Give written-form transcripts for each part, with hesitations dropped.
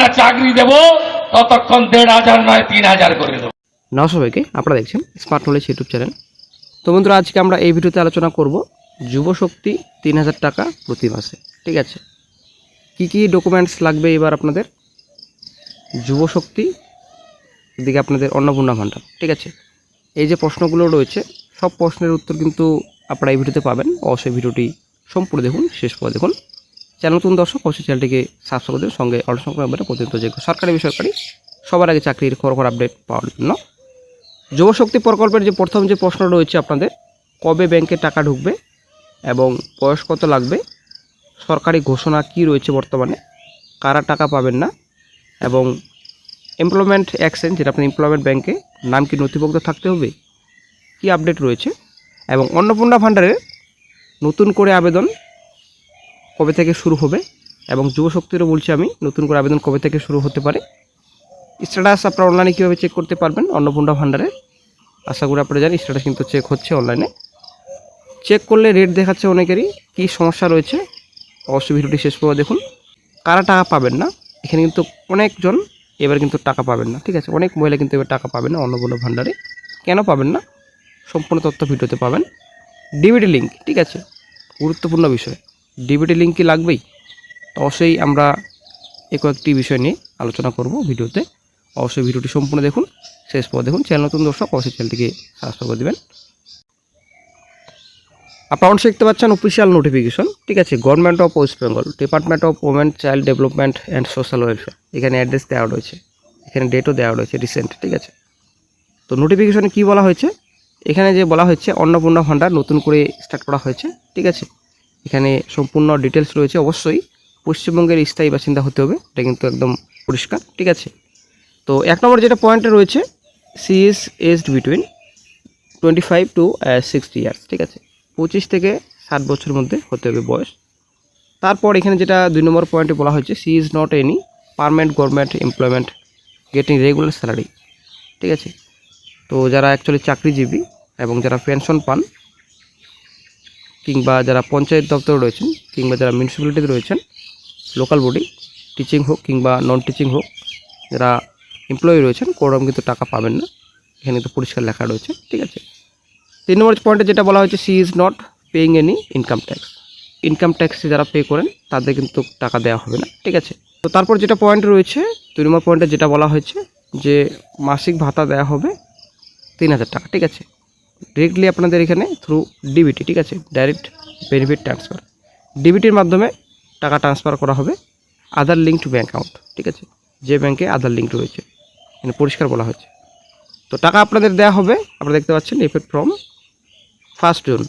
না চাকরি দেব ততক্ষণ 1500 নয় 3000 করে দেবো। নাও সবাইকে, আপনারা দেখছেন স্মার্ট নলেজ ইউটিউব চ্যানেল। তো বন্ধুরা, আজকে আমরা এই ভিডিওতে আলোচনা করব যুবশক্তি 3000 টাকা প্রতি মাসে। ঠিক আছে, কি কি ডকুমেন্টস লাগবে এবার আপনাদের যুবশক্তি, এদিকে আপনাদের অন্নপূর্ণা ভাণ্ডার। ঠিক আছে, এই যে প্রশ্নগুলো রয়েছে সব প্রশ্নের উত্তর কিন্তু আপনারা এই ভিডিওতে পাবেন। অবশ্যই ভিডিওটি সম্পূর্ণ দেখুন, শেষ করে দেখুন। চ্যানেল নতুন দর্শক অবশ্যই চ্যানেলটিকে সাবস্ক্রাইব করে দেবেন। সঙ্গে অল সংক্রান্ত প্রতিনিয়ত যে সরকারি বেসরকারি সবার আগে চাকরির খবর আপডেট পাওয়ার জন্য যুবশক্তি প্রকল্পের যে প্রথম যে প্রশ্ন রয়েছে আপনাদের, কবে ব্যাংকে টাকা ঢুকবে এবং বয়স কত লাগবে, সরকারি ঘোষণা কি রয়েছে বর্তমানে, কারা টাকা পাবেন না, এবং এমপ্লয়মেন্ট এক্সচেঞ্জ যেটা আপনার এমপ্লয়মেন্ট ব্যাংকে নাম কি নথিভুক্ত থাকতে হবে, কি আপডেট রয়েছে, এবং অন্নপূর্ণা ভাণ্ডারের নতুন করে আবেদন কবে থেকে শুরু হবে, এবং যুবশক্তিরও বলছি আমি নতুন করে আবেদন কবে থেকে শুরু হতে পারে, স্ট্যাটাস আপনারা অনলাইনে কীভাবে চেক করতে পারবেন অন্নপূর্ণা ভাণ্ডারের। আশা করি আপনারা জানেন স্ট্যাটাস কিন্তু চেক হচ্ছে অনলাইনে। চেক করলে রেট দেখাচ্ছে অনেকেরই, কী সমস্যা রয়েছে অবশ্যই ভিডিওটি শেষ করে দেখুন। কারা টাকা পাবেন না, এখানে কিন্তু অনেকজন এবার কিন্তু টাকা পাবেন না। ঠিক আছে, অনেক মহিলা কিন্তু এবার টাকা পাবেন না অন্নপূর্ণা ভাণ্ডারে। কেন পাবেন না সম্পূর্ণ তথ্য ভিডিওতে পাবেন। ডিবিটি লিঙ্ক, ঠিক আছে, গুরুত্বপূর্ণ বিষয়। ডিবিটি লিঙ্ক কি লাগবেই? অবশ্যই আমরা কয়েকটি বিষয় নিয়ে আলোচনা করব ভিডিওতে। অবশ্যই ভিডিওটি সম্পূর্ণ দেখুন, শেষ পর দেখুন। চ্যানেল নতুন দর্শক অবশ্যই চ্যানেলটিকে সাবস্ক্রাইব করে দেবেন। আপনারা অবশ্যই দেখতে পাচ্ছেন অফিসিয়াল নোটিফিকেশন। ঠিক আছে, government of West Bengal, department of women child development and social welfare. এখানে অ্যাড্রেস দেওয়া রয়েছে, এখানে ডেটও দেওয়া রয়েছে রিসেন্ট। ঠিক আছে, তো নোটিফিকেশনে কি বলা হয়েছে, এখানে যে বলা হয়েছে অন্নপূর্ণা ভাণ্ডার নতুন করে স্টার্ট করা হয়েছে। ঠিক আছে, এখানে সম্পূর্ণ ডিটেলস রয়েছে। অবশ্যই পশ্চিমবঙ্গের স্থায়ী বাসিন্দা হতে হবে, এটা কিন্তু একদম পরিষ্কার। ঠিক আছে, তো 1 নম্বর যেটা পয়েন্টে রয়েছে, she is aged between 25 to 60 years. ঠিক আছে, 25 থেকে 60 বছরের মধ্যে হতে হবে বয়স। তারপর এখানে যেটা 2 নম্বর পয়েন্টে বলা হয়েছে, she is not any permanent government employment getting regular salary. ঠিক আছে, তো যারা অ্যাকচুয়ালি চাকরিজীবী এবং যারা পেনশন পান, কিংবা যারা পঞ্চায়েত দপ্তরে রয়েছেন, কিংবা যারা মিউনিসিপ্যালিটিতে রয়েছেন, লোকাল বডি, টিচিং হোক কিংবা নন টিচিং হোক, যারা এমপ্লয়ি রয়েছেন কোরম কিন্তু টাকা পাবেন না, এখানে তো পরিষ্কার লেখা রয়েছে। ঠিক আছে, 3 নম্বর পয়েন্টে যেটা বলা হয়েছে, she is not paying any income tax. Income tax pay পে করেন তাদের কিন্তু টাকা দেওয়া হবে না। ঠিক আছে, তো তারপর যেটা পয়েন্ট রয়েছে 2 নম্বর পয়েন্টে যেটা বলা হয়েছে যে মাসিক ভাতা দেওয়া হবে 3000 টাকা। ঠিক আছে, ডিরেক্টলি আপনাদের এখানে থ্রু ডিবিটি। ঠিক আছে, ডাইরেক্ট বেনিফিট ট্রান্সফার, ডিবিটির মাধ্যমে টাকা ট্রান্সফার করা হবে আধার লিঙ্ক টু ব্যাঙ্ক অ্যাকাউন্ট। ঠিক আছে, যে ব্যাংকে আধার লিঙ্ক রয়েছে এখানে পরিষ্কার বলা হয়েছে। তো টাকা আপনাদের দেওয়া হবে, আপনারা দেখতে পাচ্ছেন এফেক্ট ফ্রম 1 জুন।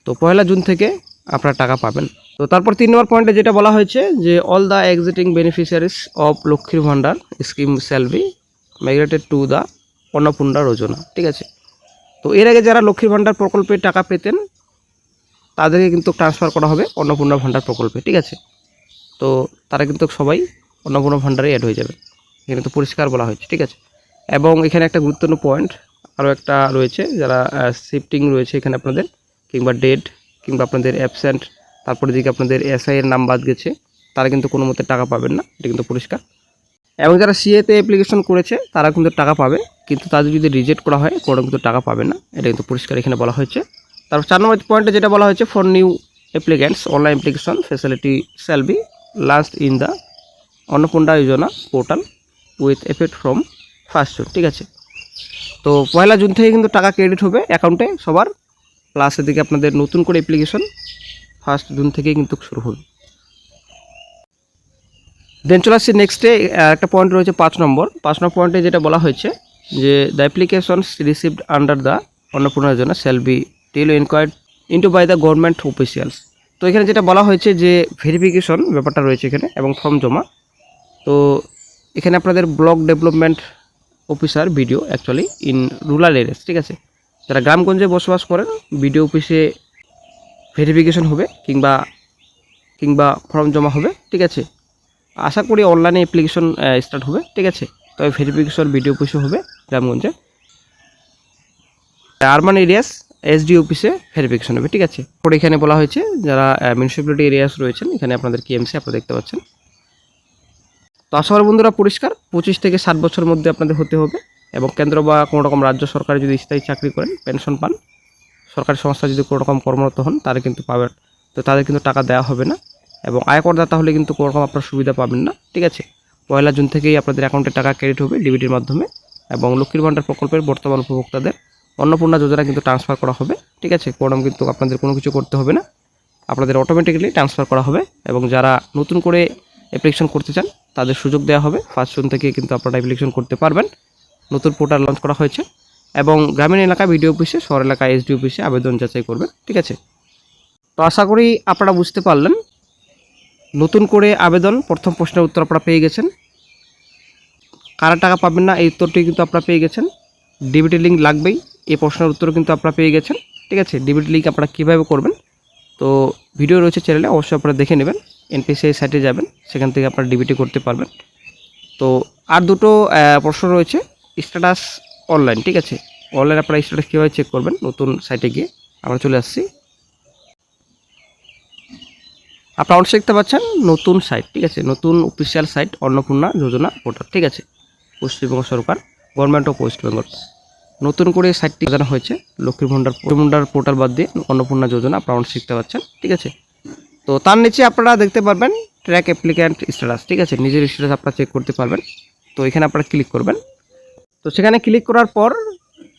তো 1 জুন থেকে আপনারা টাকা পাবেন। তো তারপর 3 নম্বর পয়েন্টে যেটা বলা হয়েছে যে all the existing beneficiaries of Lakshmir Bhandar scheme shall be migrated to the Annapurna Yojana. ঠিক আছে, তো এর আগে যারা লক্ষ্মীর ভাণ্ডার প্রকল্পে টাকা পেতেন তাদেরকে কিন্তু ট্রান্সফার করা হবে অন্নপূর্ণা ভাণ্ডার প্রকল্পে। ঠিক আছে, তো তারা কিন্তু সবাই অন্নপূর্ণা ভাণ্ডারে অ্যাড হয়ে যাবে, এখানে তো পরিষ্কার বলা হয়েছে। ঠিক আছে, এবং এখানে একটা গুরুত্বপূর্ণ পয়েন্ট আরও একটা রয়েছে, যারা শিফটিং রয়েছে এখানে আপনাদের, কিংবা ডেড, কিংবা আপনাদের অ্যাবসেন্ট, তারপরে দিকে আপনাদের এসআই এর নাম বাদ গেছে, তারা কিন্তু কোনো মতে টাকা পাবেন না, এটা কিন্তু পরিষ্কার। এবং যারা সিএতে অ্যাপ্লিকেশন করেছে তারা কিন্তু টাকা পাবে, কিন্তু তাদের যদি রিজেক্ট করা হয় কোনো কিন্তু টাকা পাবে না, এটা কিন্তু পরিষ্কার এখানে বলা হয়েছে। তারপর 4 নম্বর পয়েন্টে যেটা বলা হয়েছে, for new applicants online application facility shall be last in the Annapurna Yojana portal with effect from 1 June. ঠিক আছে, তো 1 জুন থেকে কিন্তু টাকা ক্রেডিট হবে অ্যাকাউন্টে সবার, প্লাস এদিকে আপনাদের নতুন করে অ্যাপ্লিকেশন 1 জুন থেকেই কিন্তু শুরু হবে। দেন চলে আসছি নেক্সটে, একটা পয়েন্ট রয়েছে 5 নম্বর পয়েন্টে যেটা বলা হয়েছে যে the applications received under the Annapurna Yojana shall be till inquired into by the government officials. তো এখানে যেটা বলা হয়েছে যে ভেরিফিকেশন ব্যাপারটা রয়েছে এখানে এবং ফর্ম জমা। তো এখানে আপনাদের block development officer BDO actually in rural areas. ঠিক আছে, যারা গ্রামগঞ্জে বসবাস করেন বিডিও অফিসে ভেরিফিকেশন হবে কিংবা ফর্ম জমা হবে। ঠিক আছে, আশা করি অনলাইনে অ্যাপ্লিকেশন স্টার্ট হবে। ঠিক আছে, তবে ভেরিফিকেশন বিডিও অফিসে হবে গ্রামগঞ্জে, আরবান এরিয়াস এসডি অফিসে ভেরিফিকেশন হবে। ঠিক আছে, পরে এখানে বলা হয়েছে যারা মিউনিসিপ্যালিটি এরিয়াস রয়েছেন এখানে আপনাদের কেএমসি আপনারা দেখতে পাচ্ছেন। তো আশা করি বন্ধুরা পরিষ্কার, 25 থেকে 60 বছরের মধ্যে আপনাদের হতে হবে এবং কেন্দ্র বা কোনো রকম রাজ্য সরকারে যদি স্থায়ী চাকরি করেন, পেনশন পান, সরকারি সংস্থা যদি কোনো রকম কর্মরত হন তারা কিন্তু পাবেন, তো তাদের কিন্তু টাকা দেওয়া হবে না এবং আয়করদাতা হলে কিন্তু কোনো রকম আপনার সুবিধা পাবেন না। ঠিক আছে, 1 জুন থেকেই আপনাদের অ্যাকাউন্টে টাকা ক্রেডিট হবে ডিবিটির মাধ্যমে এবং লক্ষ্মীর ভাণ্ডার প্রকল্পের বর্তমান উপভোক্তাদের অন্নপূর্ণা যোজনা কিন্তু ট্রান্সফার করা হবে। ঠিক আছে, কোনো কিন্তু আপনাদের কোনো কিছু করতে হবে না, আপনাদের অটোমেটিক্যালি ট্রান্সফার করা হবে এবং যারা নতুন করে অ্যাপ্লিকেশন করতে চান তাদের সুযোগ দেওয়া হবে। 1 জুন থেকে কিন্তু আপনারা অ্যাপ্লিকেশন করতে পারবেন। নতুন পোর্টাল লঞ্চ করা হয়েছে এবং গ্রামীণ এলাকা বিডিও অফিসে, শহর এলাকায় এসডি অফিসে আবেদন যাচাই করবেন। ঠিক আছে, তো আশা করি আপনারা বুঝতে পারলেন। নতুন করে আবেদন, প্রথম প্রশ্নের উত্তর আপনারা পেয়ে গেছেন। কারা টাকা পাবেন না এই উত্তরটি কিন্তু আপনারা পেয়ে গেছেন। ডিবিটি লিঙ্ক লাগবেই, এই প্রশ্নের উত্তর কিন্তু আপনারা পেয়ে গেছেন। ঠিক আছে, ডিবিটি লিঙ্ক আপনারা কীভাবে করবেন তো ভিডিও রয়েছে চ্যানেলে, অবশ্যই আপনারা দেখে নেবেন। এনপিসিআই সাইটে যাবেন, সেখান থেকে আপনারা ডিবিটি করতে পারবেন। তো আর দুটো প্রশ্ন রয়েছে, স্ট্যাটাস অনলাইন। ঠিক আছে, অনলাইন আপনারা স্ট্যাটাস কীভাবে চেক করবেন, নতুন সাইটে গিয়ে আমরা চলে আসছি। আপনারা অবশ্যই দেখতে পাচ্ছেন নতুন সাইট। ঠিক আছে, নতুন অফিসিয়াল সাইট অন্নপূর্ণা যোজনা পোর্টাল। ঠিক আছে, পশ্চিমবঙ্গ সরকার, গভর্নমেন্ট অফ ওয়েস্ট বেঙ্গল নতুন করে সাইটটি সাজানো হয়েছে। লক্ষ্মীর ভাণ্ডার পোর্টাল বাদ দিয়ে অন্নপূর্ণা যোজনা আপনারা অবশ্যই শিখতে পাচ্ছেন। ঠিক আছে, তো তার নিচে আপনারা দেখতে পারবেন ট্র্যাক অ্যাপ্লিক্যান্ট স্ট্যাটাস। ঠিক আছে, নিজের স্ট্যাটাস আপনারা চেক করতে পারবেন। তো এখানে আপনারা ক্লিক করবেন। তো সেখানে ক্লিক করার পর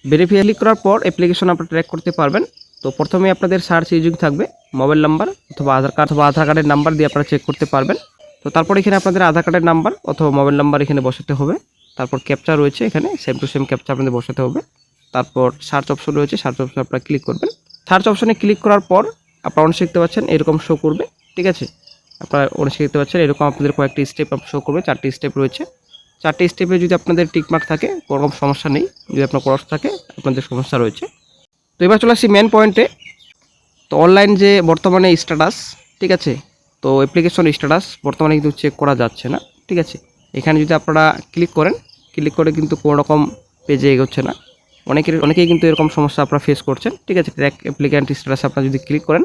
ভেরিফাই ক্লিক করার পর অ্যাপ্লিকেশন আপনারা ট্র্যাক করতে পারবেন। তো প্রথমে আপনাদের সার্চ ইউজিং থাকবে মোবাইল নাম্বার অথবা আধার কার্ডের নাম্বার দিয়ে আপনারা চেক করতে পারবেন। তো তারপর এখানে আপনাদের আধার কার্ডের নাম্বার অথবা মোবাইল নাম্বার এখানে বসাতে হবে। তারপর ক্যাপচা রয়েছে, এখানে সেম টু সেম ক্যাপচা আপনাদের বসাতে হবে। তারপর সার্চ অপশন রয়েছে, সার্চ অপশন আপনারা ক্লিক করবেন। সার্চ অপশনে ক্লিক করার পর আপনারা অনেক দেখতে পাচ্ছেন এরকম শো করবে। ঠিক আছে, আপনারা অনেক দেখতে পাচ্ছেন এরকম আপনাদের কয়েকটি স্টেপ শো করবে, 4টি স্টেপ রয়েছে। 4টি স্টেপে যদি আপনাদের টিকমার্ক থাকে কোনো রকম সমস্যা নেই, যদি আপনার ক্রস থাকে আপনাদের সমস্যা রয়েছে। তো এবার চলে আসি মেন পয়েন্টে। তো অনলাইন যে বর্তমানে স্ট্যাটাস, ঠিক আছে, তো অ্যাপ্লিকেশন স্ট্যাটাস বর্তমানে কিন্তু চেক করা যাচ্ছে না। ঠিক আছে, এখানে যদি আপনারা ক্লিক করেন, ক্লিক করে কিন্তু কোনো রকম পেজে এগোচ্ছে না। অনেকেই কিন্তু এরকম সমস্যা আপনারা ফেস করছেন। ঠিক আছে, ট্র্যাক অ্যাপ্লিক্যান্ট স্ট্যাটাস আপনারা যদি ক্লিক করেন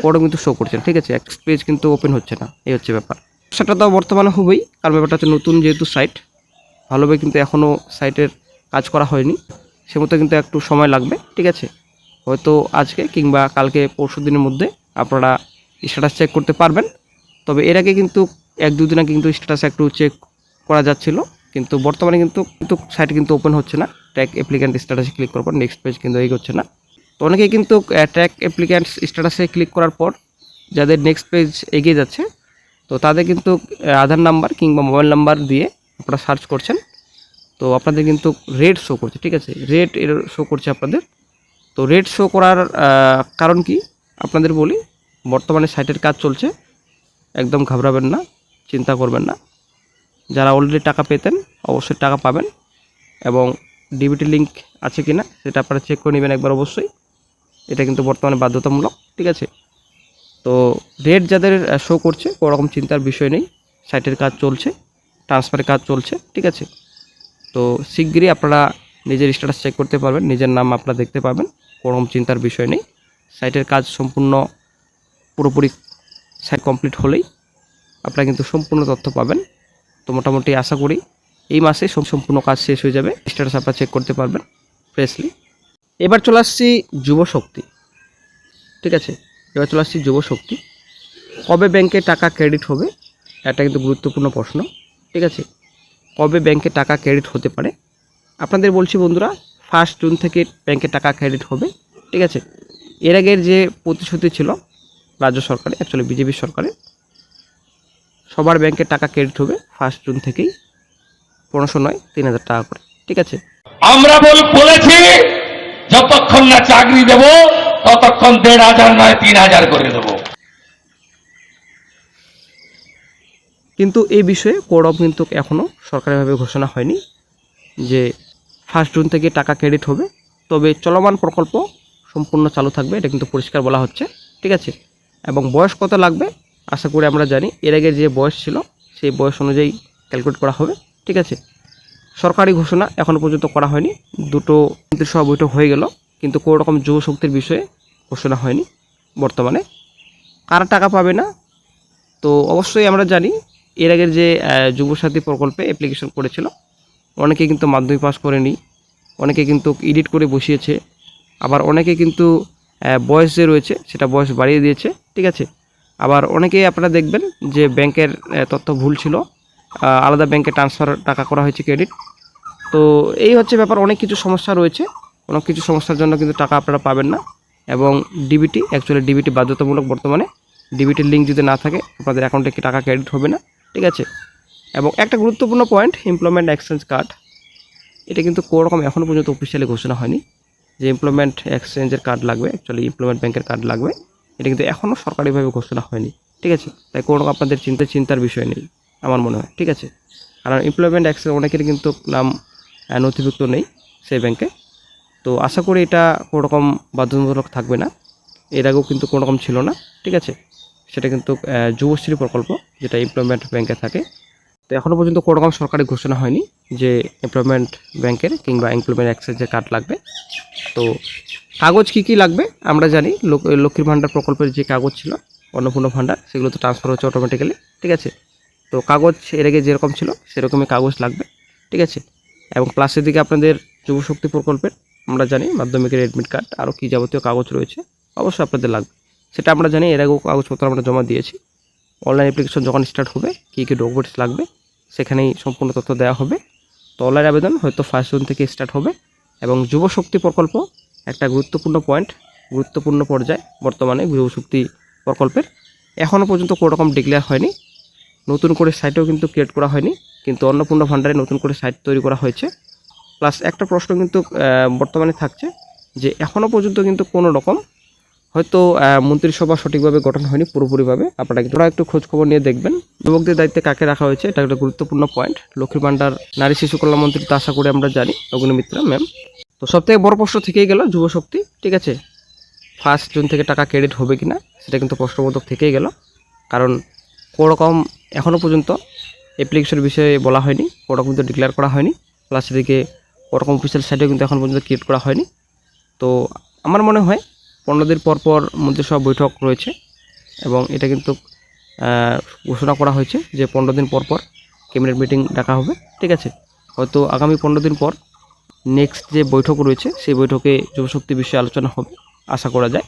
কোডও কিন্তু শো করছেন। ঠিক আছে, এক পেজ কিন্তু ওপেন হচ্ছে না, এই হচ্ছে ব্যাপার। সেটা তো বর্তমানে হবেই, কারণ ব্যাপারটা হচ্ছে নতুন যেহেতু সাইট, ভালোভাবে কিন্তু এখনও সাইটের কাজ করা হয়নি, সে মতো কিন্তু একটু সময় লাগবে। ঠিক আছে, হয়তো আজকে কিংবা কালকে পরশু দিনের মধ্যে আপনারা স্ট্যাটাস চেক করতে পারবেন। তবে এর আগে কিন্তু 1-2 দিন আগে কিন্তু স্ট্যাটাস একটু চেক করা যাচ্ছিল, কিন্তু বর্তমানে কিন্তু সাইট কিন্তু ওপেন হচ্ছে না। ট্র্যাক অ্যাপ্লিক্যান্ট স্ট্যাটাসে ক্লিক করার পর নেক্সট পেজ কিন্তু এগোচ্ছে না। তো অনেকেই কিন্তু ট্র্যাক অ্যাপ্লিক্যান্ট স্ট্যাটাসে ক্লিক করার পর যাদের নেক্সট পেজ এগিয়ে যাচ্ছে, তো তাদের কিন্তু আধার নাম্বার কিংবা মোবাইল নাম্বার দিয়ে আপনারা সার্চ করছেন, তো আপনাদের কিন্তু রেড শো করছে। ঠিক আছে, রেড এর শো করছে আপনাদের। তো রেড শো করার কারণ কি আপনাদের বলি, বর্তমানে সাইটের কাজ চলছে, একদম ঘাবড়াবেন না, চিন্তা করবেন না। যারা অলরেডি টাকা পেতেন অবশ্যই টাকা পাবেন এবং ডিবিটি লিঙ্ক আছে কি না সেটা আপনারা চেক করে নেবেন একবার অবশ্যই, এটা কিন্তু বর্তমানে বাধ্যতামূলক। ঠিক আছে, তো রেড যাদের শো করছে কোনো রকম চিন্তার বিষয় নেই, সাইটের কাজ চলছে, ট্রান্সফারের কাজ চলছে। ঠিক আছে, তো শিগগিরই আপনারা নিজের স্ট্যাটাস চেক করতে পারবেন, নিজের নাম আপনারা দেখতে পাবেন, কোনো রকম চিন্তার বিষয় নেই। সাইটের কাজ পুরোপুরি সাইট কমপ্লিট হলেই আপনারা কিন্তু সম্পূর্ণ তথ্য পাবেন। তো মোটামুটি আশা করি এই মাসে সম্পূর্ণ কাজ শেষ হয়ে যাবে, স্ট্যাটাস আপনারা চেক করতে পারবেন ফ্রেশলি। এবার চলে আসছি যুবশক্তি। ঠিক আছে, এবার চলে আসছি যুবশক্তি। কবে ব্যাংকে টাকা ক্রেডিট হবে, এটা কিন্তু গুরুত্বপূর্ণ প্রশ্ন। ঠিক আছে, কবে ব্যাংকে টাকা ক্রেডিট হতে পারে আপনাদের বলছি বন্ধুরা, 1 জুন থেকে ব্যাংকে টাকা ক্রেডিট হবে। ঠিক আছে, এর আগের যে প্রতিশ্রুতি ছিল রাজ্য সরকারে, অ্যাকচুয়ালি বিজেপি সরকারে, সবার ব্যাংকে টাকা ক্রেডিট হবে 1 জুন থেকেই, 1500 নয় 3000 টাকা করে। ঠিক আছে, আমরা বলেছি যতক্ষণ না চাকরি দেব ততক্ষণ 1500 নয় 3000 করে দেবো। কিন্তু এই বিষয়ে কোড অফ কিন্তু এখনও সরকারিভাবে ঘোষণা হয়নি যে 1 জুন থেকে টাকা ক্রেডিট হবে। তবে চলমান প্রকল্প সম্পূর্ণ চালু থাকবে, এটা কিন্তু পরিষ্কার বলা হচ্ছে। ঠিক আছে, এবং বয়স কত লাগবে আশা করি আমরা জানি, এর আগে যে বয়স ছিল সেই বয়স অনুযায়ী ক্যালকুলেট করা হবে। ঠিক আছে, সরকারি ঘোষণা এখনও পর্যন্ত করা হয়নি, দুটো মন্ত্রিসভা বৈঠক হয়ে গেল, কিন্তু কোনো রকম যুবশক্তির বিষয়ে ঘোষণা হয়নি। বর্তমানে কারা টাকা পাবে না, তো অবশ্যই আমরা জানি এর আগের যে যুবসাথী প্রকল্পে অ্যাপ্লিকেশন করেছিল, অনেকে কিন্তু মাধ্যমিক পাস করেনি, অনেকে কিন্তু এডিট করে বসিয়েছে, আবার অনেকে কিন্তু বয়স যে রয়েছে সেটা বয়স বাড়িয়ে দিয়েছে, ঠিক আছে। আবার অনেকেই আপনারা দেখবেন যে ব্যাংকের তথ্য ভুল ছিল, আলাদা ব্যাংকে ট্রান্সফার টাকা করা হয়েছে ক্রেডিট। তো এই হচ্ছে ব্যাপার, অনেক কিছু সমস্যা রয়েছে, অনেক কিছু সমস্যার জন্য কিন্তু টাকা আপনারা পাবেন না। এবং ডিবিটি, অ্যাকচুয়ালি ডিবিটি বাধ্যতামূলক বর্তমানে। ডিবিটির লিঙ্ক যদি না থাকে আপনাদের অ্যাকাউন্টে কি টাকা ক্রেডিট হবে না, ঠিক আছে। এবং একটা গুরুত্বপূর্ণ পয়েন্ট, এমপ্লয়মেন্ট এক্সচেঞ্জ কার্ড, এটা কিন্তু কোনো রকম এখনও পর্যন্ত অফিসিয়ালি ঘোষণা হয়নি যে এমপ্লয়মেন্ট এক্সচেঞ্জের কার্ড লাগবে, অ্যাকচুয়ালি এমপ্লয়মেন্ট ব্যাংকের কার্ড লাগবে, এটা কিন্তু এখনও সরকারিভাবে ঘোষণা হয়নি, ঠিক আছে। তাই কোনো রকম আপনাদের চিন্তার বিষয় নেই আমার মনে হয়, ঠিক আছে। কারণ এমপ্লয়মেন্ট এক্সচেঞ্জ অনেকেরই কিন্তু নাম নথিভুক্ত নেই সেই ব্যাংকে। তো আশা করি এটা কোনো রকম বাধ্যতামূলক থাকবে না, এর আগেও কিন্তু কোনো রকম ছিল না, ঠিক আছে। সেটা কিন্তু যুবশ্রী প্রকল্প যেটা এমপ্লয়মেন্ট ব্যাংকে থাকে। তো এখনও পর্যন্ত কোনো রকম সরকারি ঘোষণা হয়নি যে এমপ্লয়মেন্ট ব্যাংকের কিংবা এমপ্লয়মেন্ট এক্সচেঞ্জের কার্ড লাগবে। তো কাগজ কী কী লাগবে আমরা জানি, লক্ষ্মীর ভাণ্ডার প্রকল্পের যে কাগজ ছিল, অন্নপূর্ণা ভাণ্ডার, সেগুলো তো ট্রান্সফার হচ্ছে অটোমেটিক্যালি, ঠিক আছে। তো কাগজ এর আগে যেরকম ছিল সেরকমই কাগজ লাগবে, ঠিক আছে। এবং প্লাসের দিকে আপনাদের যুবশক্তি প্রকল্পের আমরা জানি মাধ্যমিকের অ্যাডমিট কার্ড, আরও কী যাবতীয় কাগজ রয়েছে অবশ্যই আপনাদের লাগবে, সেটা আমরা জানি, এর আগেও কাগজপত্র আমরা জমা দিয়েছি। অনলাইন অ্যাপ্লিকেশন যখন স্টার্ট হবে কী কী ডকুমেন্টস লাগবে সেখানেই সম্পূর্ণ তথ্য দেওয়া হবে। তো অনলাইন আবেদন হয়তো 1 জুন থেকে স্টার্ট হবে। এবং যুবশক্তি প্রকল্প একটা গুরুত্বপূর্ণ পয়েন্ট, গুরুত্বপূর্ণ পর্যায়ে বর্তমানে যুবশক্তি প্রকল্পের এখনও পর্যন্ত কোনো রকম ডিক্লেয়ার হয়নি, নতুন করে সাইটও কিন্তু ক্রিয়েট করা হয়নি, কিন্তু অন্নপূর্ণা ভাণ্ডারে নতুন করে সাইট তৈরি করা হয়েছে। প্লাস একটা প্রশ্ন কিন্তু বর্তমানে থাকছে যে এখনও পর্যন্ত কিন্তু কোনো রকম হয়তো মন্ত্রিসভা সঠিকভাবে গঠন হয়নি পুরোপুরিভাবে, আপনারা কিন্তু একটু খোঁজখবর নিয়ে দেখবেন যুবকদের দায়িত্বে কাকে রাখা হয়েছে, এটা একটা গুরুত্বপূর্ণ পয়েন্ট। লক্ষ্মীর ভাণ্ডার নারী শিশু কল্যাণ মন্ত্রী তো আশা করি আমরা জানি, অগ্নিমিত্রা ম্যাম। তো সবথেকে বড় প্রশ্ন থেকেই গেল যুবশক্তি, ঠিক আছে। 1 জুন থেকে টাকা ক্রেডিট হবে কিনা সেটা কিন্তু প্রশ্নবোধক থেকেই গেল, কারণ কোনো রকম এখনও পর্যন্ত অ্যাপ্লিকেশন বিষয়ে বলা হয়নি, কোনো রকম কিন্তু ডিক্লেয়ার করা হয়নি, প্লাস এদিকে কোনো রকম অফিসিয়াল সাইটেও কিন্তু এখন পর্যন্ত ক্রিয়েট করা হয়নি। তো আমার মনে হয় 15 দিন পর পর মন্ত্রিসভা বৈঠক রয়েছে এবং এটা কিন্তু ঘোষণা করা হয়েছে যে 15 দিন পর পর ক্যাবিনেট মিটিং ডাকা হবে, ঠিক আছে। হয়তো আগামী 15 দিন পর নেক্সট যে বৈঠক রয়েছে সেই বৈঠকে যুবশক্তি বিষয়ে আলোচনা হবে আশা করা যায়।